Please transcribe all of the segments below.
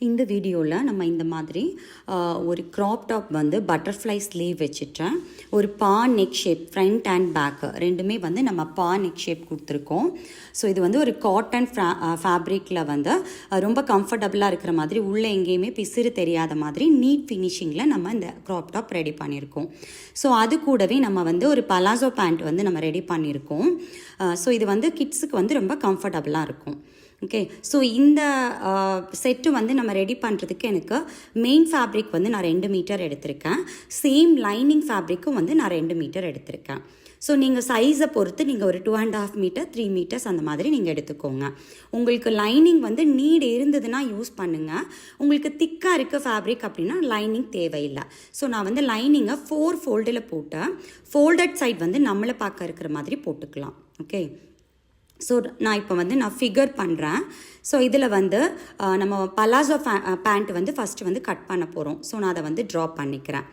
இந்த வீடியோவில் நம்ம இந்த மாதிரி ஒரு க்ராப் டாப் வந்து பட்டர்ஃப்ளை ஸ்லீவ் வச்சுட்டேன். ஒரு பா neck shape front and back ரெண்டுமே வந்து நம்ம பா நெக் ஷேப் கொடுத்துருக்கோம். ஸோ இது வந்து ஒரு காட்டன் ஃபேப்ரிக்கில் வந்து ரொம்ப கம்ஃபர்டபுளாக இருக்கிற மாதிரி உள்ளே எங்கேயுமே பிசிறு தெரியாத மாதிரி நீட் ஃபினிஷிங்கில் நம்ம இந்த க்ராப் டாப் ரெடி பண்ணியிருக்கோம். ஸோ அது கூடவே நம்ம வந்து ஒரு பலாசோ பேண்ட் வந்து நம்ம ரெடி பண்ணியிருக்கோம். ஸோ இது வந்து கிட்ஸுக்கு வந்து ரொம்ப கம்ஃபர்டபுளாக இருக்கும். ஓகே, ஸோ இந்த செட்டு வந்து நம்ம ரெடி பண்ணுறதுக்கு எனக்கு மெயின் ஃபேப்ரிக் வந்து நான் 2 மீட்டர் எடுத்திருக்கேன். சேம் லைனிங் ஃபேப்ரிக்கும் வந்து நான் 2 மீட்டர் எடுத்திருக்கேன். ஸோ நீங்கள் சைஸை பொறுத்து நீங்கள் ஒரு 2.5 மீட்டர் 3 மீட்டர்ஸ் அந்த மாதிரி நீங்கள் எடுத்துக்கோங்க. உங்களுக்கு லைனிங் வந்து நீட் இருந்ததுன்னா யூஸ் பண்ணுங்கள். உங்களுக்கு திக்காக இருக்க ஃபேப்ரிக் அப்படின்னா லைனிங் தேவையில்லை. ஸோ நான் வந்து லைனிங்கை 4 ஃபோல்டில் போட்டு ஃபோல்டட் சைட் வந்து நம்மளை பார்க்க இருக்கிற மாதிரி போட்டுக்கலாம். ஓகே, ஸோ நான் இப்போ வந்து நான் ஃபிகர் பண்ணுறேன். ஸோ இதில் வந்து நம்ம பலாசோ பேண்ட் வந்து ஃபஸ்ட்டு வந்து கட் பண்ண போகிறோம். ஸோ நான் அதை வந்து ட்ரா பண்ணிக்கிறேன்.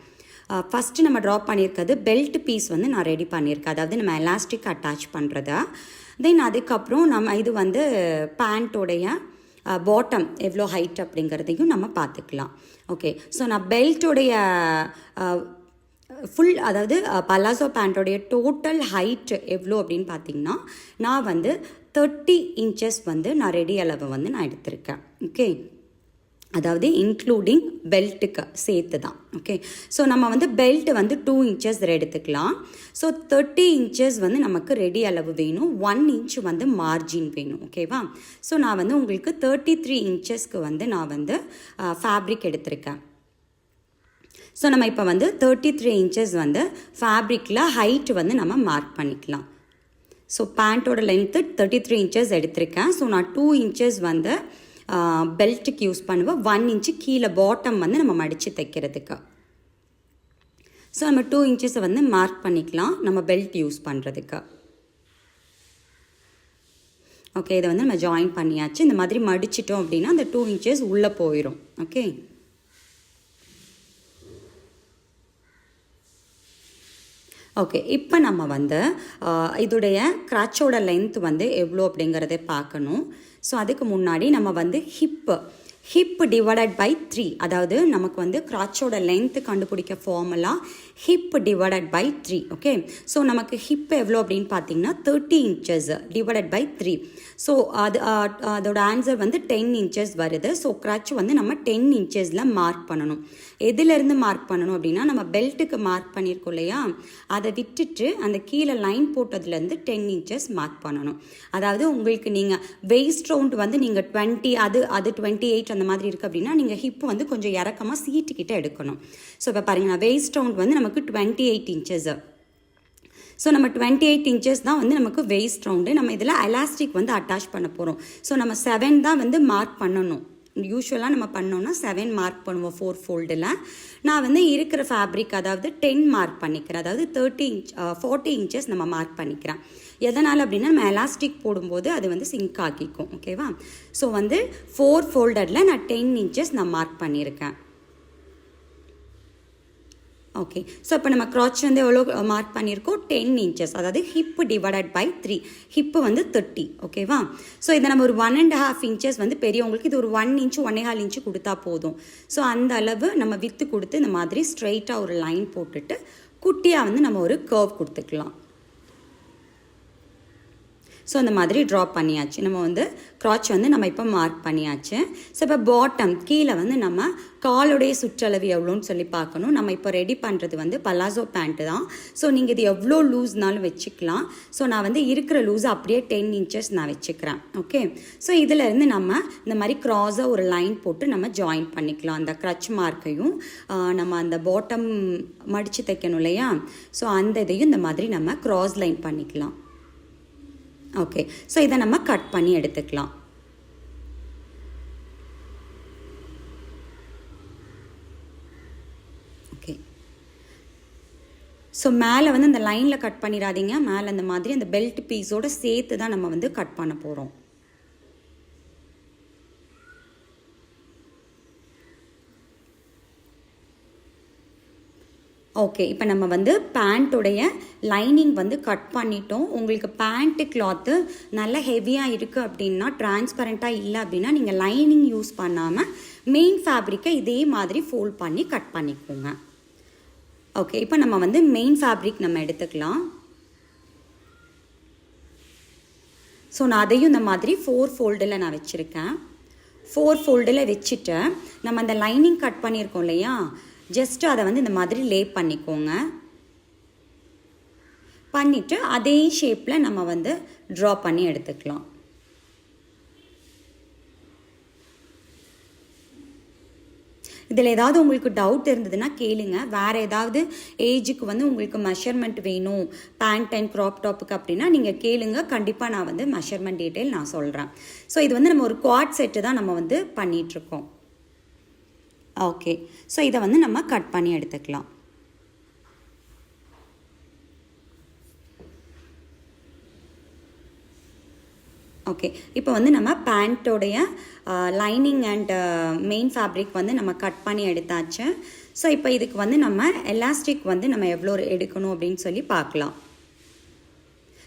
ஃபஸ்ட்டு நம்ம ட்ரா பண்ணியிருக்கிறது பெல்ட் பீஸ் வந்து நான் ரெடி பண்ணியிருக்கேன், அதாவது நம்ம எலாஸ்டிக் அட்டாச் பண்ணுறதா. தென் அதுக்கப்புறம் நம்ம இது வந்து பேண்ட்டோடைய பாட்டம் எவ்வளோ ஹைட் அப்படிங்கிறதையும் நம்ம பார்த்துக்கலாம். ஓகே, ஸோ நான் பெல்ட்டோடைய ஃபுல், அதாவது பலாசோ பேண்ட்டோடைய டோட்டல் ஹைட் எவ்வளோ அப்படின்னு பார்த்தீங்கன்னா நான் வந்து 30 இன்ச்சஸ் வந்து நான் ரெடி அளவை வந்து நான் எடுத்திருக்கேன். ஓகே, அதாவது இன்க்ளூடிங் பெல்ட்டுக்கு சேர்த்து தான். ஓகே, ஸோ நம்ம வந்து பெல்ட் வந்து 2 இன்ச்சஸ் எடுத்துக்கலாம். ஸோ 30 இன்ச்சஸ் வந்து நமக்கு ரெடி அளவு வேணும், 1 இன்ச் வந்து மார்ஜின் வேணும். ஓகேவா, ஸோ நான் வந்து உங்களுக்கு 33 இன்ச்சஸ்க்கு வந்து நான் வந்து ஃபேப்ரிக் எடுத்திருக்கேன். ஸோ நம்ம இப்போ வந்து 33 இன்ச்சஸ் வந்து ஃபேப்ரிக்கில் ஹைட் வந்து நம்ம மார்க் பண்ணிக்கலாம். ஸோ பேண்ட்டோட லென்த்து 33 இன்ச்சஸ் எடுத்திருக்கேன். ஸோ நான் 2 இன்ச்சஸ் வந்து பெல்ட்டுக்கு யூஸ் பண்ணுவேன், 1 இன்ச்சு கீழே பாட்டம் வந்து நம்ம மடித்து தைக்கிறதுக்கு. ஸோ நம்ம 2 இன்ச்சஸை வந்து மார்க் பண்ணிக்கலாம் நம்ம பெல்ட் யூஸ் பண்ணுறதுக்கு. ஓகே, இதை வந்து நம்ம ஜாயின் பண்ணியாச்சு. இந்த மாதிரி மடிச்சிட்டோம் அப்படின்னா அந்த 2 இன்ச்சஸ் உள்ளே போயிடும். ஓகே, ஓகே, இப்போ நம்ம வந்து இதோடைய கிராச்சோட லென்த் வந்து எவ்வளோ அப்படிங்கிறத பார்க்கணும். ஸோ அதுக்கு முன்னாடி நம்ம வந்து ஹிப் டிவைடட் பை 3, அதாவது நமக்கு வந்து கிராச்சோட லென்த்து கண்டுபிடிக்க formula hip divided by 3. Okay, so நமக்கு ஹிப் எவ்வளோ அப்படின்னு பார்த்தீங்கன்னா 30 இன்ச்சஸ் டிவைடட் பை 3. ஸோ அதோட ஆன்சர் வந்து 10 இன்ச்சஸ் வருது. ஸோ கிராச் வந்து நம்ம 10 இன்ச்சஸில் மார்க் பண்ணணும். எதுலேருந்து மார்க் பண்ணணும் அப்படின்னா நம்ம பெல்ட்டுக்கு மார்க் பண்ணியிருக்கோம் இல்லையா, அதை விட்டுட்டு அந்த கீழே லைன் போட்டதுலேருந்து 10 இன்ச்சஸ் மார்க் பண்ணணும். அதாவது உங்களுக்கு நீங்கள் வெயிஸ்ட் ரவுண்ட் வந்து நீங்கள் 20 அது 28 அந்த மாதிரி இருக்குது அப்படின்னா நீங்கள் ஹிப் வந்து கொஞ்சம் இறக்கமாக சீட்டுக்கிட்ட எடுக்கணும். ஸோ இப்போ பாருங்கள், நான் வெயிஸ்ட் ரவுண்ட் வந்து நமக்கு 28 இன்ச்சஸ். ஸோ நம்ம 28 இன்ச்சஸ் தான் வந்து நமக்கு வெயிஸ்ட் ரவுண்டு. நம்ம இதில் எலாஸ்டிக் வந்து அட்டாச் பண்ண போகிறோம். ஸோ நம்ம 7 தான் வந்து மார்க் பண்ணணும். யூஸ்வலாக நம்ம பண்ணோன்னா 7 மார்க் பண்ணுவோம் 4 ஃபோல்டில். நான் வந்து இருக்கிற ஃபேப்ரிக் அதாவது 10 மார்க் பண்ணிக்கிறேன், அதாவது 40 இன்ச்சஸ் நம்ம மார்க் பண்ணிக்கிறேன். எதனால் அப்படின்னா நம்ம எலாஸ்டிக் போடும்போது அது வந்து சிங்க் ஆக்கிக்கும். ஓகேவா, ஸோ வந்து 4 ஃபோல்டரில் நான் 10 இன்ச்சஸ் நான் மார்க் பண்ணியிருக்கேன். ஓகே, ஸோ இப்போ நம்ம க்ராச் வந்து எவ்வளோ மார்க் பண்ணியிருக்கோம், 10 இன்ச்சஸ், அதாவது ஹிப் டிவைடட் பை 3. ஹிப்பு வந்து 30. ஓகேவா, ஸோ இதை நம்ம ஒரு 1.5 இன்ச்சஸ் வந்து பெரியவங்களுக்கு இது ஒரு 1 இன்ச்சு 1.25 இன்ச்சு கொடுத்தா போதும். ஸோ அந்த அளவு நம்ம வித்து கொடுத்து இந்த மாதிரி ஸ்ட்ரைட்டாக ஒரு லைன் போட்டுட்டு குட்டியாக வந்து நம்ம ஒரு கர்வ் கொடுத்துக்கலாம். ஸோ அந்த மாதிரி ட்ரா பண்ணியாச்சு. நம்ம வந்து க்ராச் வந்து நம்ம இப்போ மார்க் பண்ணியாச்சு. ஸோ இப்போ பாட்டம் கீழே வந்து நம்ம காலுடைய சுற்றளவு எவ்வளோன்னு சொல்லி பார்க்கணும். நம்ம இப்போ ரெடி பண்ணுறது வந்து பலாசோ பேண்ட்டு தான். ஸோ நீங்கள் இது எவ்வளோ லூஸ்னாலும் வச்சுக்கலாம். ஸோ நான் வந்து இருக்கிற லூஸ் அப்படியே 10 இன்ச்சஸ் நான் வச்சுக்கிறேன். ஓகே, ஸோ இதிலேருந்து நம்ம இந்த மாதிரி க்ராஸாக ஒரு லைன் போட்டு நம்ம ஜாயின் பண்ணிக்கலாம். அந்த க்ரச் மார்க்கையும் நம்ம அந்த பாட்டம் மடித்து தைக்கணும் இல்லையா, ஸோ அந்த இதையும் இந்த மாதிரி நம்ம க்ராஸ் லைன் பண்ணிக்கலாம். ஓகே, ஸோ இதை நம்ம கட் பண்ணி எடுத்துக்கலாம். ஓகே, ஸோ மேலே வந்து அந்த லைனில் கட் பண்ணிடாதீங்க. மேலே அந்த மாதிரி அந்த பெல்ட் பீஸோடு சேர்த்து தான் நம்ம வந்து கட் பண்ண போகிறோம். ஓகே, இப்போ நம்ம வந்து பேண்ட்டோடைய லைனிங் வந்து கட் பண்ணிட்டோம். உங்களுக்கு பேண்ட்டு கிளாத்து நல்லா ஹெவியாக இருக்குது அப்படின்னா, டிரான்ஸ்பரண்ட்டாக இல்லை அப்படின்னா, நீங்கள் லைனிங் யூஸ் பண்ணாமல் மெயின் ஃபேப்ரிக்கை இதே மாதிரி ஃபோல்ட் பண்ணி கட் பண்ணிக்கோங்க. ஓகே, இப்போ நம்ம வந்து மெயின் ஃபேப்ரிக் நம்ம எடுத்துக்கலாம். ஸோ நான் அதையும் இந்த மாதிரி 4 ஃபோல்டில் நான் வச்சுருக்கேன். 4 ஃபோல்டில் வச்சுட்டு நம்ம அந்த லைனிங் கட் பண்ணியிருக்கோம் இல்லையா, ஜஸ்ட்டு அதை வந்து இந்த மாதிரி லே பண்ணிக்கோங்க. பண்ணிவிட்டு அதே ஷேப்பில் நம்ம வந்து ட்ரா பண்ணி எடுத்துக்கலாம். இதில் ஏதாவது உங்களுக்கு டவுட் இருந்ததுன்னா கேளுங்க. வேறு ஏதாவது ஏஜுக்கு வந்து உங்களுக்கு மெஷர்மெண்ட் வேணும் பேண்ட் அண்ட் க்ராப் டாப்புக்கு அப்படின்னா நீங்கள் கேளுங்க. கண்டிப்பாக நான் வந்து மெஷர்மெண்ட் டீட்டெயில் நான் சொல்கிறேன். ஸோ இது வந்து நம்ம ஒரு குவாட் செட்டு தான் நம்ம வந்து பண்ணிகிட்ருக்கோம். ஓகே, ஸோ இதை வந்து நம்ம கட் பண்ணி எடுத்துக்கலாம். ஓகே, இப்போ வந்து நம்ம பேண்ட்டோடைய லைனிங் அண்ட் மெயின் ஃபேப்ரிக் வந்து நம்ம கட் பண்ணி எடுத்தாச்சு. ஸோ இப்போ இதுக்கு வந்து நம்ம எலாஸ்டிக் வந்து நம்ம எவ்வளோ எடுக்கணும் அப்படின்னு சொல்லி பார்க்கலாம்.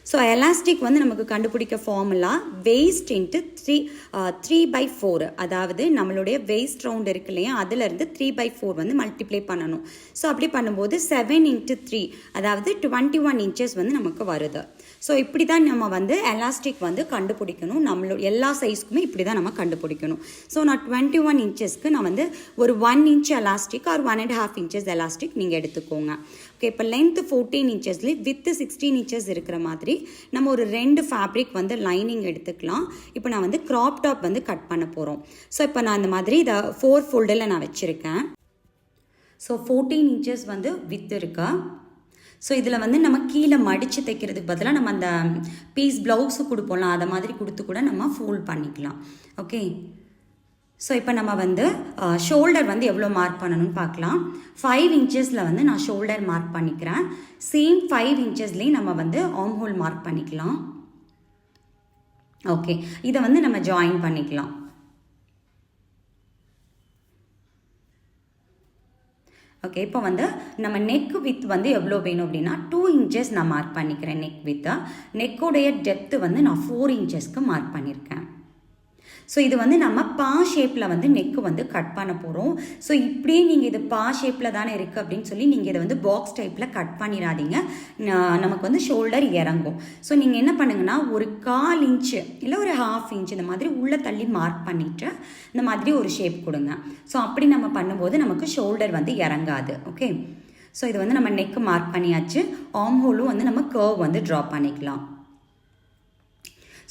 ஸோ எலாஸ்டிக் வந்து நமக்கு கண்டுபிடிக்க ஃபார்முலா வெயிஸ்ட் இன்ட்டு 3/4. அதாவது நம்மளுடைய வெயிஸ்ட் ரவுண்ட் இருக்கு இல்லையா, அதிலிருந்து 3/4 வந்து மல்டிப்ளை பண்ணணும். ஸோ அப்படி பண்ணும்போது 7 × 3 அதாவது 21 inches வந்து நமக்கு வருது. ஸோ இப்படி தான் நம்ம வந்து எலாஸ்டிக் வந்து கண்டுபிடிக்கணும். நம்மளோட எல்லா சைஸ்க்குமே இப்படி தான் நம்ம கண்டுபிடிக்கணும். ஸோ நான் 21 inchesக்கு நான் வந்து ஒரு 1 inch elastic or 1.5 inches elastic நீங்கள் எடுத்துக்கோங்க. ஓகே, இப்போ லென்த்து 14 inchesலேயே வித்து 16 inches இருக்கிற மாதிரி நம்ம ஒரு 2 ஃபேப்ரிக் வந்து லைனிங் எடுத்துக்கலாம். இப்போ நான் வந்து க்ராப் டாப் வந்து கட் பண்ண போகிறோம். ஸோ இப்போ நான் இந்த மாதிரி இதை 4 ஃபோல்டில் நான் வச்சுருக்கேன். ஸோ 14 inches வந்து வித்து இருக்கா. ஸோ இதில் வந்து நம்ம கீழே மடித்து தைக்கிறதுக்கு பதிலாக நம்ம அந்த பீஸ் ப்ளவுஸு கொடுப்போம்ல, அதை மாதிரி கொடுத்து கூட நம்ம ஃபோல்ட் பண்ணிக்கலாம். ஓகே, ஸோ இப்போ நம்ம வந்து ஷோல்டர் வந்து எவ்வளோ மார்க் பண்ணணும்னு பார்க்கலாம். 5 inchesல வந்து நான் ஷோல்டர் மார்க் பண்ணிக்கிறேன். சேம் 5 inchesலேயும் நம்ம வந்து ஆர்ம் ஹோல் மார்க் பண்ணிக்கலாம். ஓகே, இதை வந்து நம்ம ஜாயின் பண்ணிக்கலாம். ஓகே, இப்போ வந்து நம்ம நெக் வித் வந்து எவ்வளோ வேணும் அப்படின்னா 2 inches நான் மார்க் பண்ணிக்கிறேன். நெக் வித்தை நெக்கோடைய டெப்த்து வந்து நான் 4 inchesக்கு மார்க் பண்ணியிருக்கேன். ஸோ இது வந்து நம்ம பா ஷேப்பில் வந்து நெக்கு வந்து கட் பண்ண போகிறோம். ஸோ இப்படியே நீங்கள் இது பா ஷேப்பில் தானே இருக்குது அப்படின்னு சொல்லி நீங்கள் இதை வந்து பாக்ஸ் டைப்பில் கட் பண்ணிடாதீங்க. நமக்கு வந்து ஷோல்டர் இறங்கும். ஸோ நீங்கள் என்ன பண்ணுங்கன்னா ஒரு 1/4 inch இல்லை ஒரு 1/2 inch இந்த மாதிரி உள்ளே தள்ளி மார்க் பண்ணிவிட்டு இந்த மாதிரி ஒரு ஷேப் கொடுங்க. ஸோ அப்படி நம்ம பண்ணும்போது நமக்கு ஷோல்டர் வந்து இறங்காது. ஓகே, ஸோ இது வந்து நம்ம நெக்கு மார்க் பண்ணியாச்சு. ஆர்ம் ஹோலும் வந்து நம்ம கர்வ் வந்து ட்ரா பண்ணிக்கலாம்.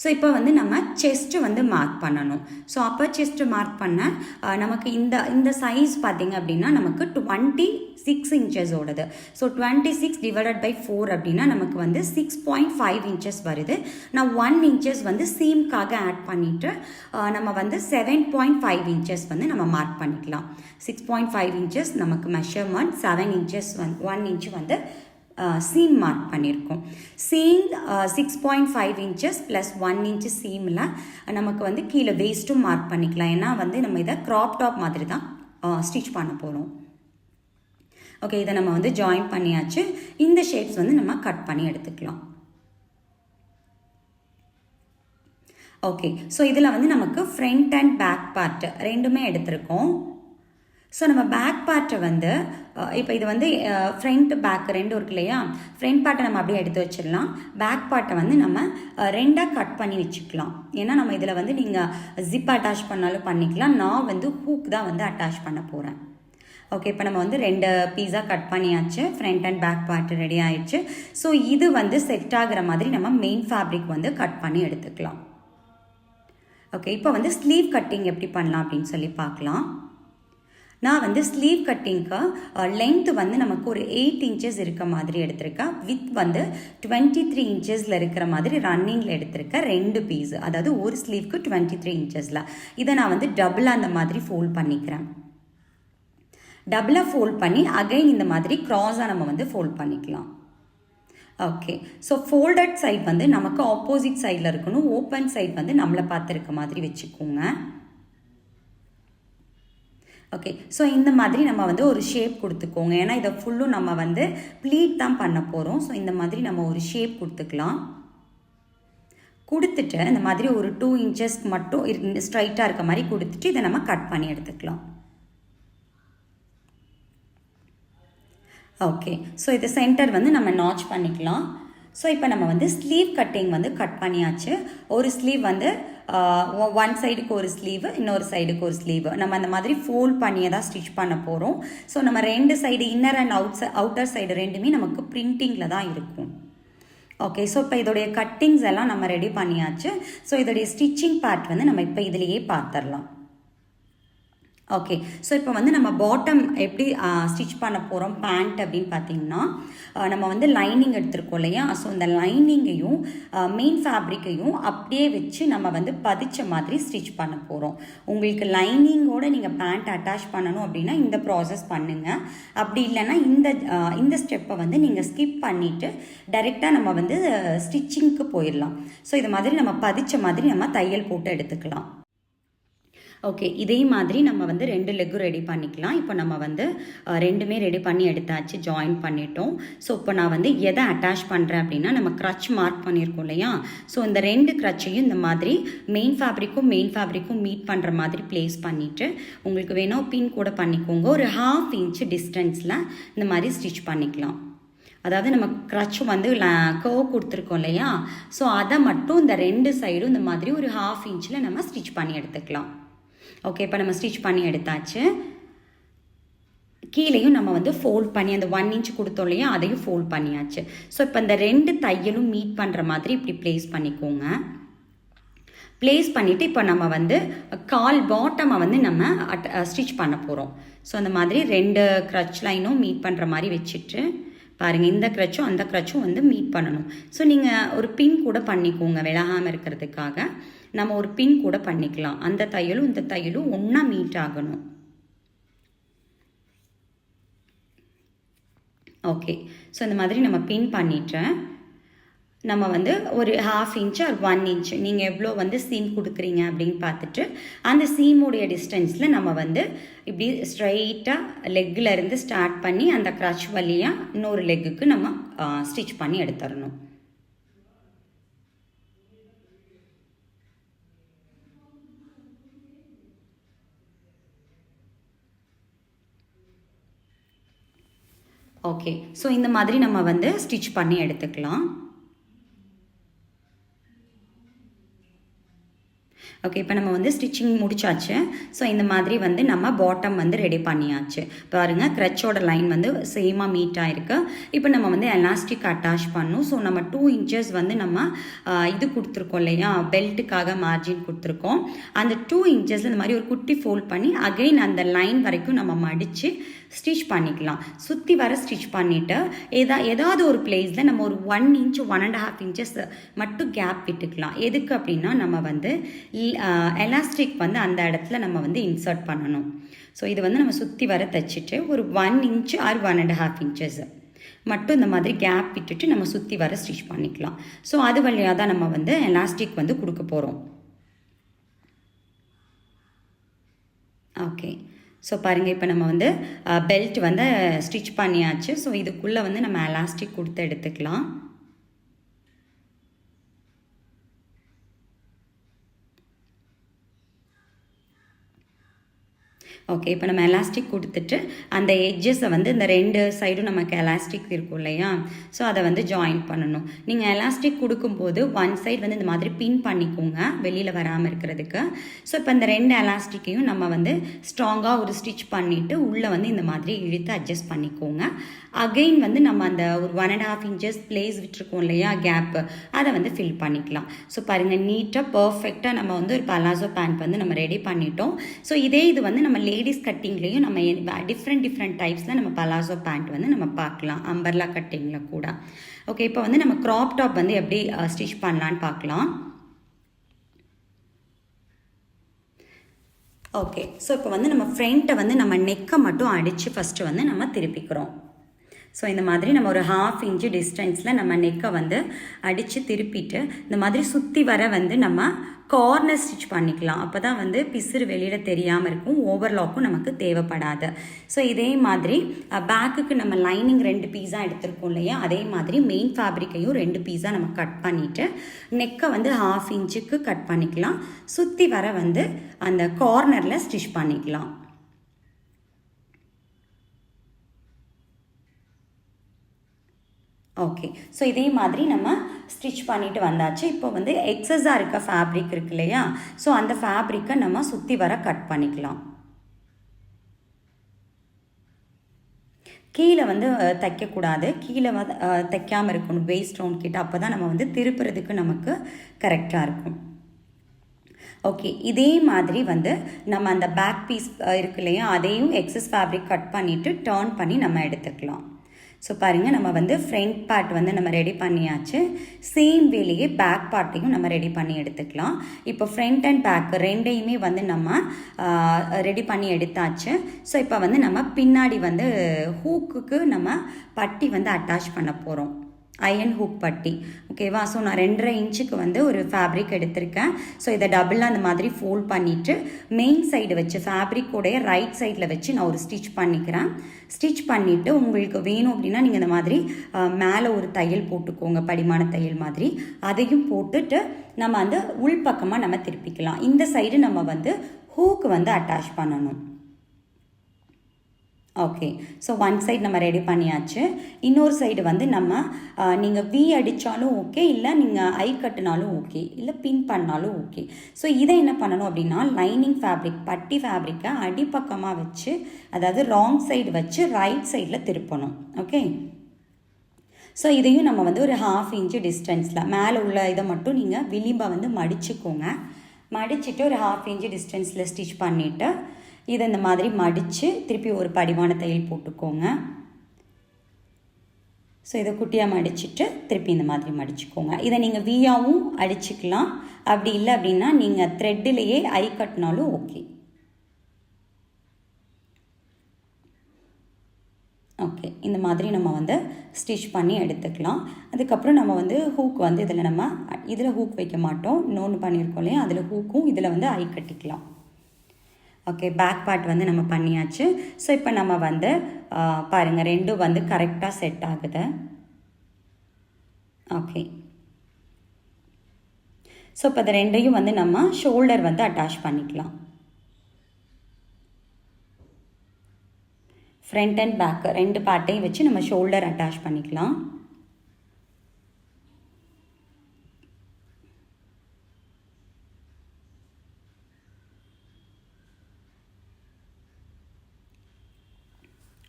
ஸோ இப்போ வந்து நம்ம செஸ்ட்டு வந்து மார்க் பண்ணணும். ஸோ அப்போ செஸ்ட்டு மார்க் பண்ண நமக்கு இந்த சைஸ் பார்த்திங்க அப்படின்னா நமக்கு 26 inches ஓடுது. ஸோ 26 / 4 அப்படின்னா நமக்கு வந்து 6.5 inches வருது. நான் 1 inches வந்து சீம்காக ஆட் பண்ணிவிட்டு நம்ம வந்து 7.5 inches வந்து நம்ம மார்க் பண்ணிக்கலாம். 6.5 inches நமக்கு மெஷர்மெண்ட், 7 inches 1 inch வந்து சீம் மார்க் பண்ணியிருக்கோம். சீம் 6.5 inches ப்ளஸ் 1 inch சீமில் நமக்கு வந்து கீழே வேஸ்ட்டும் மார்க் பண்ணிக்கலாம். ஏன்னா வந்து நம்ம இதை க்ராப் டாப் மாதிரி தான் ஸ்டிச் பண்ண போகிறோம். ஓகே, இதை நம்ம வந்து ஜாயின் பண்ணியாச்சு. இந்த ஷேப்ஸ் வந்து நம்ம கட் பண்ணி எடுத்துக்கலாம். ஓகே, ஸோ இதில் வந்து நமக்கு ஃப்ரண்ட் அண்ட் பேக் பார்ட் ரெண்டுமே எடுத்திருக்கோம். ஸோ நம்ம பேக் பார்ட்டை வந்து இப்போ இது வந்து ஃப்ரண்ட் பேக் ரெண்டும் இருக்கு இல்லையா, ஃப்ரண்ட் பார்ட்டை நம்ம அப்படியே எடுத்து வச்சிடலாம். பேக் பார்ட்டை வந்து நம்ம 2ஆக கட் பண்ணி வச்சுக்கலாம். ஏன்னா நம்ம இதில் வந்து நீங்கள் ஜிப் அட்டாச் பண்ணாலும் பண்ணிக்கலாம். நான் வந்து ஹூக் தான் வந்து அட்டாச் பண்ண போகிறேன். ஓகே, இப்போ நம்ம வந்து 2 பீஸாக கட் பண்ணியாச்சு. Front and back part ready ஆயிடுச்சு. ஸோ இது வந்து செட் ஆகிற மாதிரி நம்ம மெயின் ஃபேப்ரிக் வந்து கட் பண்ணி எடுத்துக்கலாம். ஓகே, இப்போ வந்து ஸ்லீவ் கட்டிங் எப்படி பண்ணலாம் அப்படின்னு சொல்லி பார்க்கலாம். நான் வந்து ஸ்லீவ் கட்டிங்க்கு லென்த்து வந்து நமக்கு ஒரு 8 inches இருக்க மாதிரி எடுத்திருக்கேன். வித் வந்து 23 inchesல இருக்கிற மாதிரி ரன்னிங்கில் எடுத்திருக்கேன். 2 பீஸ், அதாவது ஒரு ஸ்லீவ்க்கு 23 inchesல. இதை நான் வந்து டபுளாக அந்த மாதிரி ஃபோல்ட் பண்ணிக்கிறேன். டபுளாக ஃபோல்ட் பண்ணி அகைன் இந்த மாதிரி க்ராஸாக நம்ம வந்து ஃபோல்ட் பண்ணிக்கலாம். ஓகே, ஸோ ஃபோல்டட் சைட் வந்து நமக்கு ஆப்போசிட் சைடில் இருக்கணும். ஓப்பன் சைட் வந்து நம்மளை பார்த்துருக்க மாதிரி வச்சுக்கோங்க. ஓகே, ஸோ இந்த மாதிரி நம்ம வந்து ஒரு ஷேப் கொடுத்துக்கோங்க. ஏன்னா இதை ஃபுல்லும் நம்ம வந்து ப்ளீட் தான் பண்ண போகிறோம். ஸோ இந்த மாதிரி நம்ம ஒரு ஷேப் கொடுத்துக்கலாம். கொடுத்துட்டு இந்த மாதிரி ஒரு 2 இன்ச்சஸ்க்கு மட்டும் ஸ்ட்ரைட்டாக இருக்க மாதிரி கொடுத்துட்டு இதை நம்ம கட் பண்ணி எடுத்துக்கலாம். ஓகே, ஸோ இது சென்டர் வந்து நம்ம நாட்ச் பண்ணிக்கலாம். ஸோ இப்போ நம்ம வந்து ஸ்லீவ் கட்டிங் வந்து கட் பண்ணியாச்சு. ஒரு ஸ்லீவ் வந்து ஒன் சைடுக்கு ஒரு ஸ்லீவு, இன்னொரு சைடுக்கு ஒரு ஸ்லீவு நம்ம அந்த மாதிரி ஃபோல்ட் பண்ணியே தான் ஸ்டிச் பண்ண போகிறோம். ஸோ நம்ம 2 side inner and outer side ரெண்டுமே நமக்கு பிரிண்டிங்கில் தான் இருக்கும். ஓகே, ஸோ இப்போ இதோடைய கட்டிங்ஸ் எல்லாம் நம்ம ரெடி பண்ணியாச்சு. ஸோ இதோடைய ஸ்டிச்சிங் பார்ட் வந்து நம்ம இப்போ இதிலேயே பார்த்துடலாம். ஓகே, ஸோ இப்போ வந்து நம்ம பாட்டம் எப்படி ஸ்டிச் பண்ண போகிறோம் பேண்ட் அப்படின்னு பார்த்தீங்கன்னா, நம்ம வந்து லைனிங் எடுத்துருக்கோம் இல்லையா? ஸோ இந்த லைனிங்கையும் மெயின் ஃபேப்ரிக்கையும் அப்படியே வச்சு நம்ம வந்து பதிச்ச மாதிரி ஸ்டிச் பண்ண போகிறோம். உங்களுக்கு லைனிங்கோடு நீங்கள் பேண்ட் அட்டாச் பண்ணணும் அப்படின்னா இந்த ப்ராசஸ் பண்ணுங்கள். அப்படி இல்லைன்னா இந்த ஸ்டெப்பை வந்து நீங்கள் ஸ்கிப் பண்ணிவிட்டு டைரெக்டாக நம்ம வந்து ஸ்டிச்சிங்க்கு போயிடலாம். ஸோ இது மாதிரி நம்ம பதிச்ச மாதிரி நம்ம தையல் போட்டு எடுத்துக்கலாம். ஓகே, இதே மாதிரி நம்ம வந்து 2 லெக்கும் ரெடி பண்ணிக்கலாம். இப்போ நம்ம வந்து ரெண்டுமே ரெடி பண்ணி எடுத்தாச்சு, ஜாயின் பண்ணிட்டோம். ஸோ இப்போ நான் வந்து எதை அட்டாச் பண்ணுறேன் அப்படின்னா, நம்ம க்ரச் மார்க் பண்ணியிருக்கோம் இல்லையா? ஸோ இந்த 2 க்ரச்சையும் இந்த மாதிரி மெயின் ஃபேப்ரிக்கும் மீட் பண்ணுற மாதிரி ப்ளேஸ் பண்ணிவிட்டு, உங்களுக்கு வேணும் பின் கூட பண்ணிக்கோங்க. ஒரு 1/2 இன்ச் டிஸ்டன்ஸில் இந்த மாதிரி ஸ்டிச் பண்ணிக்கலாம். அதாவது நம்ம க்ரச் வந்து கர்வ் கொடுத்துருக்கோம் இல்லையா? ஸோ அதை மட்டும் இந்த 2 சைடும் இந்த மாதிரி ஒரு 1/2 இன்ச்சில் நம்ம ஸ்டிச் பண்ணி எடுத்துக்கலாம். ஓகே, இப்போ நம்ம ஸ்டிச் பண்ணி எடுத்தாச்சு. கீழேயும் நம்ம வந்து ஃபோல்ட் பண்ணி அந்த 1 இன்ச் கொடுத்தோம் இல்லையா? அதையும் ஃபோல்ட் பண்ணியாச்சு. ஸோ இப்போ இந்த 2 தையலும் மீட் பண்ணுற மாதிரி இப்படி ப்ளேஸ் பண்ணிக்கோங்க. ப்ளேஸ் பண்ணிவிட்டு இப்போ நம்ம வந்து கால் பாட்டமை வந்து நம்ம ஸ்டிச் பண்ண போகிறோம். ஸோ அந்த மாதிரி 2 க்ரச் லைனும் மீட் பண்ணுற மாதிரி வச்சுட்டு பாருங்கள், இந்த க்ரச்சும் அந்த க்ரச்சும் வந்து மீட் பண்ணணும். ஸோ நீங்கள் ஒரு பின் கூட பண்ணிக்கோங்க. விலகாமல் இருக்கிறதுக்காக நம்ம ஒரு பின் கூட பண்ணிக்கலாம். அந்த தையலும் இந்த தையலும் ஒன்றா மீட் ஆகணும். ஓகே, ஸோ இந்த மாதிரி நம்ம பின் பண்ணிட்டேன். நம்ம வந்து ஒரு 1/2 இன்ச் ஒரு 1 இன்ச் நீங்கள் எவ்வளோ வந்து சீம் கொடுக்குறீங்க அப்படின்னு பார்த்துட்டு அந்த சீமுடைய டிஸ்டன்ஸில் நம்ம வந்து இப்படி ஸ்ட்ரைட்டாக லெக்கில் இருந்து ஸ்டார்ட் பண்ணி அந்த க்ரச் வழியாக இன்னொரு லெக்குக்கு நம்ம ஸ்டிச் பண்ணி எடுத்துடணும். ஓகே, ஸோ இந்த மாதிரி நம்ம வந்து ஸ்டிச் பண்ணி எடுத்துக்கலாம். ஓகே, இப்போ நம்ம வந்து ஸ்டிச்சிங் முடிச்சாச்சு. ஸோ இந்த மாதிரி வந்து நம்ம பாட்டம் வந்து ரெடி பண்ணியாச்சு. பாருங்கள், க்ரச்சோட லைன் வந்து சேமாக மீட் ஆகிருக்கு. இப்போ நம்ம வந்து எலாஸ்டிக் அட்டாச் பண்ணணும். ஸோ நம்ம 2 இன்ச்சஸ் வந்து நம்ம இது கொடுத்துருக்கோம் இல்லையா? பெல்ட்டுக்காக மார்ஜின் கொடுத்துருக்கோம். அந்த 2 இன்ச்சஸ் இந்த மாதிரி ஒரு குட்டி ஃபோல்ட் பண்ணி அகைன் அந்த லைன் வரைக்கும் நம்ம மடித்து ஸ்டிச் பண்ணிக்கலாம். சுற்றி வர ஸ்டிச் பண்ணிவிட்டு ஏதாவது ஒரு பிளேஸில் நம்ம ஒரு 1 இன்ச் 1.5 இன்ச்சஸ் மட்டும் கேப் விட்டுக்கலாம். எதுக்கு அப்படின்னா, நம்ம வந்து எலாஸ்டிக் வந்து அந்த இடத்துல நம்ம வந்து இன்சர்ட் பண்ணணும். ஸோ இது வந்து நம்ம சுற்றி வர தைச்சிட்டு ஒரு 1 இன்ச் ஆர் 1.5 இன்ச்சஸ் மட்டும் இந்த மாதிரி கேப் விட்டுட்டு நம்ம சுற்றி வர ஸ்டிச் பண்ணிக்கலாம். ஸோ அது வழியாக தான் நம்ம வந்து எலாஸ்டிக் வந்து கொடுக்க போகிறோம். ஓகே, ஸோ பாருங்கள், இப்போ நம்ம வந்து பெல்ட் வந்து ஸ்டிச் பண்ணியாச்சு. ஸோ இதுக்குள்ளே வந்து நம்ம எலாஸ்டிக் கொடுத்து எடுத்துக்கலாம். ஓகே, இப்போ நம்ம எலாஸ்டிக் கொடுத்துட்டு அந்த எட்ஜஸை வந்து இந்த 2 சைடும் நமக்கு எலாஸ்டிக் இருக்கும் இல்லையா? ஸோ அதை வந்து ஜாயின் பண்ணணும். நீங்கள் எலாஸ்டிக் கொடுக்கும்போது 1 சைடு வந்து இந்த மாதிரி பின் பண்ணிக்கோங்க, வெளியில் வராமல் இருக்கிறதுக்கு. ஸோ இப்போ இந்த 2 எலாஸ்டிக்கையும் நம்ம வந்து ஸ்ட்ராங்காக ஒரு ஸ்டிச் பண்ணிவிட்டு உள்ளே வந்து இந்த மாதிரி இழுத்து அட்ஜஸ்ட் பண்ணிக்கோங்க. அகெயின் வந்து நம்ம அந்த ஒரு 1.5 இன்ச்சஸ் பிளேஸ் விட்டுருக்கோம் இல்லையா, கேப்பு, அதை வந்து ஃபில் பண்ணிக்கலாம். ஸோ பாருங்கள், நீட்டாக பர்ஃபெக்டாக நம்ம வந்து ஒரு பலாசோ பேண்ட் வந்து நம்ம ரெடி பண்ணிட்டோம். ஸோ இதே இது வந்து நம்ம லேடிஸ் கட்டிங்லேயும் நம்ம டிஃப்ரெண்ட் டைப்ஸில் நம்ம பலாசோ பேண்ட் வந்து நம்ம பார்க்கலாம், அம்பர்லா கட்டிங்கில் கூட. ஓகே, இப்போ வந்து நம்ம க்ராப் டாப் வந்து எப்படி ஸ்டிச் பண்ணலான்னு பார்க்கலாம். ஓகே, ஸோ இப்போ வந்து நம்ம ஃப்ரண்ட்டை வந்து நம்ம நெக்கை மட்டும் அடித்து ஃபஸ்ட்டு வந்து நம்ம திருப்பிக்கிறோம். ஸோ இந்த மாதிரி நம்ம ஒரு 1/2 இன்ச் டிஸ்டன்ஸில் நம்ம நெக்கை வந்து அடித்து திருப்பிட்டு இந்த மாதிரி சுற்றி வர வந்து நம்ம கார்னர் ஸ்டிச் பண்ணிக்கலாம். அப்போ தான் வந்து பிசுறு வெளியில் தெரியாமல் இருக்கும், ஓவர்லாக்கும் நமக்கு தேவைப்படாது. ஸோ இதே மாதிரி பேக்குக்கு நம்ம லைனிங் 2 பீஸாக எடுத்திருக்கோம் இல்லையா, அதே மாதிரி மெயின் ஃபேப்ரிக்கையும் 2 பீஸாக நம்ம கட் பண்ணிவிட்டு நெக்கை வந்து 1/2 இன்ச்சுக்கு கட் பண்ணிக்கலாம். சுற்றி வர வந்து அந்த கார்னரில் ஸ்டிச் பண்ணிக்கலாம். ஓகே, ஸோ இதே மாதிரி நம்ம ஸ்டிச் பண்ணிட்டு வந்தாச்சு. இப்போ வந்து எக்ஸஸாக இருக்க ஃபேப்ரிக் இருக்கு இல்லையா, ஸோ அந்த ஃபேப்ரிக்கை நம்ம சுற்றி வர கட் பண்ணிக்கலாம். கீழே வந்து தைக்கக்கூடாது, கீழே வந்து தைக்காமல் இருக்கணும் வேஸ்ட் ரவுண்ட் கிட்ட, அப்போ தான் நம்ம வந்து திருப்புறதுக்கு நமக்கு கரெக்டாக இருக்கும். ஓகே, இதே மாதிரி வந்து நம்ம அந்த பேக் பீஸ் இருக்கு இல்லையா, அதையும் எக்ஸஸ் ஃபேப்ரிக் கட் பண்ணிவிட்டு டர்ன் பண்ணி நம்ம எடுத்துக்கலாம். ஸோ பாருங்கள், நம்ம வந்து ஃப்ரண்ட் பார்ட் வந்து நம்ம ரெடி பண்ணியாச்சு. சேம் வேலையே பேக் பார்ட்டையும் நம்ம ரெடி பண்ணி எடுத்துக்கலாம். இப்போ ஃப்ரண்ட் அண்ட் பேக் ரெண்டையுமே வந்து நம்ம ரெடி பண்ணி எடுத்தாச்சு. ஸோ இப்போ வந்து நம்ம பின்னாடி வந்து ஹூக்குக்கு நம்ம பட்டி வந்து அட்டாச் பண்ண போகிறோம், அயன் ஹூக் பட்டி. ஓகேவா? ஸோ நான் 2.5 இன்ச்சுக்கு வந்து ஒரு ஃபேப்ரிக் எடுத்திருக்கேன். ஸோ இதை டபுளாக அந்த மாதிரி ஃபோல்ட் பண்ணிவிட்டு மெயின் சைடு வச்சு ஃபேப்ரிக்கோடைய ரைட் சைடில் வச்சு நான் ஒரு ஸ்டிச் பண்ணிக்கிறேன். ஸ்டிச் பண்ணிவிட்டு உங்களுக்கு வேணும் அப்படின்னா நீங்கள் இந்த மாதிரி மேலே ஒரு தையல் போட்டுக்கோங்க, படிமான தையல் மாதிரி. அதையும் போட்டுட்டு நம்ம வந்து உள்பக்கமாக நம்ம திருப்பிக்கலாம். இந்த சைடு நம்ம வந்து ஹூக்கு வந்து அட்டாச் பண்ணணும். ஓகே, ஸோ ஒன் சைடு நம்ம ரெடி பண்ணியாச்சு. இன்னொரு சைடு வந்து நம்ம நீங்கள் வி அடித்தாலும் ஓகே, இல்லை நீங்கள் ஐ கட்டினாலும் ஓகே, இல்லை பின் பண்ணாலும் ஓகே. ஸோ இதை என்ன பண்ணணும் அப்படின்னா, லைனிங் ஃபேப்ரிக் பட்டி ஃபேப்ரிக்கை அடிப்பக்கமாக வச்சு, அதாவது ராங் சைடு வச்சு ரைட் சைடில் திருப்பணும். ஓகே, ஸோ இதையும் நம்ம வந்து ஒரு 1/2 இன்ச்சு டிஸ்டன்ஸில் மேலே உள்ள இதை மட்டும் நீங்கள் விளிம்பை வந்து மடிச்சுக்கோங்க. மடிச்சுட்டு ஒரு 1/2 இன்ச்சு டிஸ்டன்ஸில் ஸ்டிச் பண்ணிவிட்டு இதை இந்த மாதிரி மடித்து திருப்பி ஒரு படிமான தையல் போட்டுக்கோங்க. ஸோ இதை குட்டியாக மடிச்சுட்டு திருப்பி இந்த மாதிரி மடிச்சுக்கோங்க. இதை நீங்கள் வியாவும் அடிச்சுக்கலாம், அப்படி இல்லை அப்படின்னா நீங்கள் த்ரெட்டிலேயே ஐ கட்டினாலும் ஓகே. ஓகே, இந்த மாதிரி நம்ம வந்து ஸ்டிச் பண்ணி எடுத்துக்கலாம். அதுக்கப்புறம் நம்ம வந்து ஹூக் வந்து இதில் ஹூக் வைக்க மாட்டோம், இன்னொன்று பண்ணியிருக்கோம் இல்லையா, அதில் ஹூக்கும் இதில் வந்து ஐ கட்டிக்கலாம். ஓகே, பேக் பார்ட் வந்து நம்ம பண்ணியாச்சு. ஸோ இப்போ நம்ம வந்து பாருங்கள், ரெண்டும் வந்து கரெக்டாக செட் ஆகுது. ஓகே, ஸோ இப்போ இந்த ரெண்டையும் வந்து நம்ம ஷோல்டர் வந்து அட்டாச் பண்ணிக்கலாம். ஃப்ரண்ட் அண்ட் பேக் 2 பார்ட்டையும் வச்சு நம்ம ஷோல்டர் அட்டாச் பண்ணிக்கலாம்.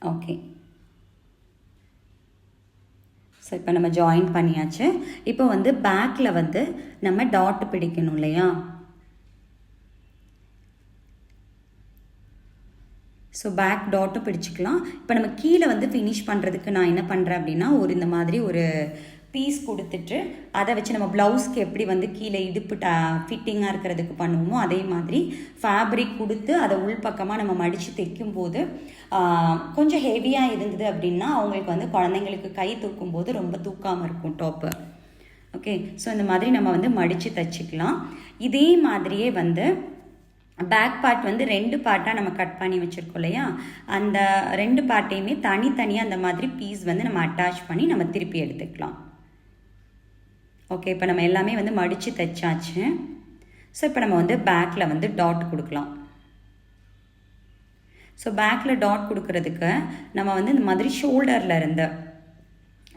ஓகே, ஸோ இப்போ நம்ம ஜாயின் பண்ணியாச்சு. இப்போ வந்து பேக்கில் வந்து நம்ம டாட் பிடிக்கணும் இல்லையா, ஸோ பேக் டாட்டும் பிடிச்சிக்கலாம். இப்போ நம்ம கீழே வந்து ஃபினிஷ் பண்ணுறதுக்கு நான் என்ன பண்ணுறேன் அப்படின்னா, இந்த மாதிரி ஒரு பீஸ் கொடுத்துட்டு அதை வச்சு நம்ம ப்ளவுஸ்க்கு எப்படி வந்து கீழே இடுப்பு ஃபிட்டிங்காக இருக்கிறதுக்கு பண்ணுவோமோ அதே மாதிரி ஃபேப்ரிக் கொடுத்து அதை உள்பக்கமாக நம்ம மடித்து தைக்கும்போது கொஞ்சம் ஹெவியாக இருந்தது அப்படின்னா அவங்களுக்கு வந்து குழந்தைங்களுக்கு கை தூக்கும்போது ரொம்ப தூக்காமல் இருக்கும் டாப்பு. ஓகே, ஸோ இந்த மாதிரி நம்ம வந்து மடித்து தைச்சிக்கலாம். இதே மாதிரியே வந்து பேக் பார்ட் வந்து 2 பார்ட்டாக நம்ம கட் பண்ணி வச்சுருக்கோம் இல்லையா, அந்த 2 பார்ட்டையுமே தனித்தனியாக அந்த மாதிரி பீஸ் வந்து நம்ம அட்டாச் பண்ணி நம்ம திருப்பி எடுத்துக்கலாம். ஓகே, இப்போ நம்ம எல்லாமே வந்து மடித்து தைச்சாச்சு. ஸோ இப்போ நம்ம வந்து பேக்கில் வந்து டாட் கொடுக்கலாம். ஸோ பேக்கில் டாட் கொடுக்கறதுக்கு நம்ம வந்து இந்த மாதிரி ஷோல்டரில் இருந்து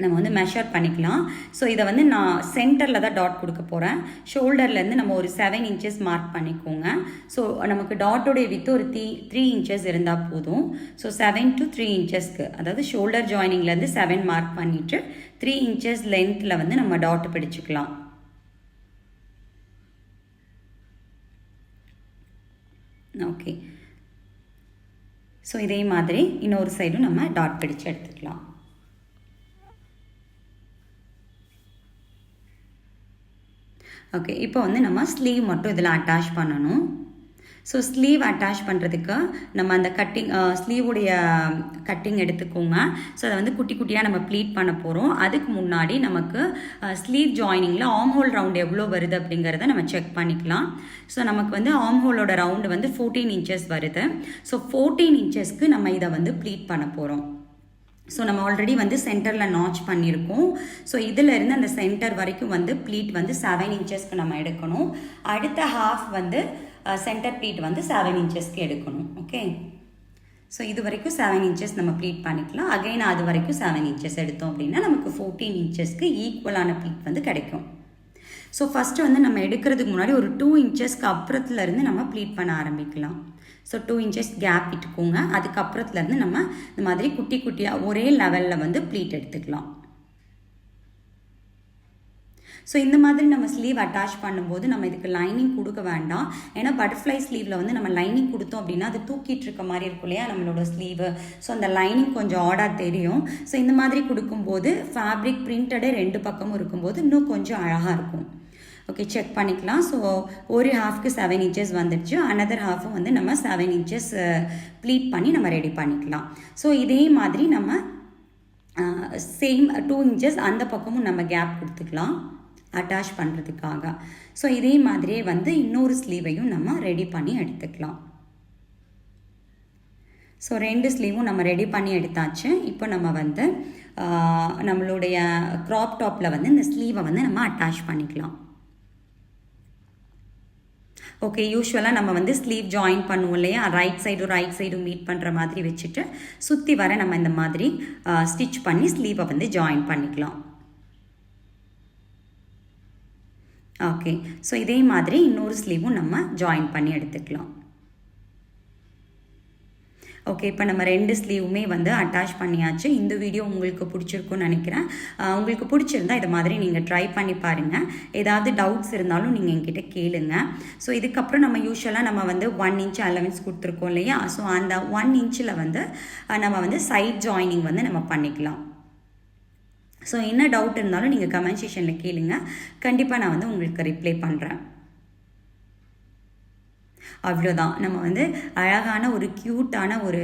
நம்ம வந்து மெஷர் பண்ணிக்கலாம். ஸோ இதை வந்து நான் சென்டரில் தான் டாட் கொடுக்க போகிறேன். ஷோல்டர்லேருந்து நம்ம ஒரு 7 இன்ச்சஸ் மார்க் பண்ணிக்கோங்க. ஸோ நமக்கு டாட்டோடைய வித்து ஒரு 3 இன்ச்சஸ் இருந்தால் போதும். ஸோ 7 to 3 இன்ச்சஸ்க்கு, அதாவது ஷோல்டர் ஜாயினிங்லேருந்து 7 மார்க் பண்ணிவிட்டு 3 இன்ச்சஸ் லென்த்தில் வந்து நம்ம டாட் பிடிச்சிக்கலாம். ஓகே, ஸோ இதே மாதிரி இன்னொரு சைடும் நம்ம டாட் பிடிச்சு எடுத்துக்கலாம். ஓகே, இப்போ வந்து நம்ம ஸ்லீவ் மட்டும் இதில் அட்டாச் பண்ணணும். ஸோ ஸ்லீவ் அட்டாச் பண்ணுறதுக்கு நம்ம அந்த ஸ்லீவுடைய கட்டிங் எடுத்துக்கோங்க. ஸோ அதை வந்து குட்டி குட்டியாக நம்ம ப்ளீட் பண்ண போகிறோம். அதுக்கு முன்னாடி நமக்கு ஸ்லீவ் ஜாயினிங்கில் ஆர்ம் ஹோல் ரவுண்ட் எவ்வளோ வருது அப்படிங்கிறத நம்ம செக் பண்ணிக்கலாம். ஸோ நமக்கு வந்து ஆர்ம் ஹோலோட ரவுண்டு வந்து 14 இன்ச்சஸ் வருது. ஸோ 14 இன்ச்சஸ்க்கு நம்ம இதை வந்து ப்ளீட் பண்ண போகிறோம். ஸோ நம்ம ஆல்ரெடி வந்து சென்டரில் நாச் பண்ணியிருக்கோம். ஸோ இதிலிருந்து அந்த சென்டர் வரைக்கும் வந்து ப்ளீட் வந்து 7 இன்ச்சஸ்க்கு நம்ம எடுக்கணும். அடுத்த ஹாஃப் வந்து சென்டர் ப்ளீட் வந்து 7 இன்ச்சஸ்க்கு எடுக்கணும். ஓகே, ஸோ இது வரைக்கும் 7 இன்ச்சஸ் நம்ம ப்ளீட் பண்ணிக்கலாம். அகைன் அது வரைக்கும் 7 இன்ச்சஸ் எடுத்தோம் அப்படின்னா நமக்கு 14 இன்ச்சஸ்க்கு ஈக்குவலான ப்ளீட் வந்து கிடைக்கும். ஸோ ஃபஸ்ட்டு வந்து நம்ம எடுக்கிறதுக்கு முன்னாடி ஒரு 2 இன்ச்சஸ்க்கு அப்புறத்துலேருந்து நம்ம ப்ளீட் பண்ண ஆரம்பிக்கலாம். ஸோ 2 இன்ச்சஸ் கேப் விட்டுக்கோங்க. அதுக்கப்புறத்துலேருந்து நம்ம இந்த மாதிரி குட்டி குட்டியாக ஒரே லெவலில் வந்து ப்ளீட் எடுத்துக்கலாம். ஸோ இந்த மாதிரி நம்ம ஸ்லீவ் அட்டாச் பண்ணும்போது நம்ம இதுக்கு லைனிங் கொடுக்க வேண்டாம். ஏன்னா பட்டர்ஃப்ளை ஸ்லீவில் வந்து நம்ம லைனிங் கொடுத்தோம் அப்படின்னா அது தூக்கிட்டு இருக்க மாதிரி இருக்கும் இல்லையா நம்மளோட ஸ்லீவு. ஸோ அந்த லைனிங் கொஞ்சம் ஆடாக தெரியும். ஸோ இந்த மாதிரி கொடுக்கும்போது ஃபேப்ரிக் பிரிண்டடே 2 பக்கமும் இருக்கும்போது இன்னும் கொஞ்சம் அழகாக இருக்கும். ஓகே, செக் பண்ணிக்கலாம். ஸோ ஒரு ஹாஃப்க்கு 7 இன்ச்சஸ் வந்துடுச்சு. அனதர் ஹாஃபும் வந்து நம்ம 7 இன்ச்சஸ் ப்ளீட் பண்ணி நம்ம ரெடி பண்ணிக்கலாம். ஸோ இதே மாதிரி நம்ம சேம் 2 இன்ச்சஸ் அந்த பக்கமும் நம்ம கேப் கொடுத்துக்கலாம் அட்டாச் பண்ணுறதுக்காக. ஸோ இதே மாதிரியே வந்து இன்னொரு ஸ்லீவையும் நம்ம ரெடி பண்ணி எடுத்துக்கலாம். ஸோ 2 ஸ்லீவும் நம்ம ரெடி பண்ணி எடுத்தாச்சு. இப்போ நம்ம வந்து நம்மளுடைய க்ராப் டாப்பில் வந்து இந்த ஸ்லீவை வந்து நம்ம அட்டாச் பண்ணிக்கலாம். ஓகே, யூஸ்வலாக நம்ம வந்து ஸ்லீவ் ஜாயின் பண்ணுவோம் இல்லையா, ரைட் சைடும் மீட் பண்ணுற மாதிரி வச்சுட்டு சுற்றி வர நம்ம இந்த மாதிரி ஸ்டிச் பண்ணி ஸ்லீவை வந்து ஜாயின் பண்ணிக்கலாம். ஓகே, ஸோ இதே மாதிரி இன்னொரு ஸ்லீவும் நம்ம ஜாயின் பண்ணி எடுத்துக்கலாம். ஓகே, இப்போ நம்ம 2 ஸ்லீவுமே வந்து அட்டாச் பண்ணியாச்சு. இந்த வீடியோ உங்களுக்கு பிடிச்சிருக்குன்னு நினைக்கிறேன். உங்களுக்கு பிடிச்சிருந்தா இதை மாதிரி நீங்கள் ட்ரை பண்ணி பாருங்கள். ஏதாவது டவுட்ஸ் இருந்தாலும் நீங்கள் என்கிட்ட கேளுங்க. ஸோ இதுக்கப்புறம் நம்ம யூஸ்வலாக நம்ம வந்து 1 இன்ச் அலவன்ஸ் கொடுத்துருக்கோம் இல்லையா, ஸோ அந்த 1 இன்ச்சில் வந்து நம்ம வந்து சைட் ஜாயினிங் வந்து நம்ம பண்ணிக்கலாம். ஸோ என்ன டவுட் இருந்தாலும் நீங்கள் கமெண்ட் செக்ஷனில் கேளுங்க. கண்டிப்பாக நான் வந்து உங்களுக்கு ரிப்ளை பண்ணுறேன். அவ்வளோதான், நம்ம வந்து அழகான ஒரு க்யூட்டான ஒரு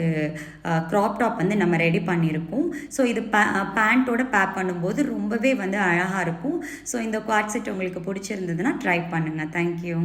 க்ராப் டாப் வந்து நம்ம ரெடி பண்ணியிருக்கோம். ஸோ இது பேண்ட்டோட பேக் பண்ணும்போது ரொம்பவே வந்து அழகாக இருக்கும். ஸோ இந்த குவாட் செட் உங்களுக்கு பிடிச்சிருந்ததுன்னா ட்ரை பண்ணுங்கள். தேங்க்யூ.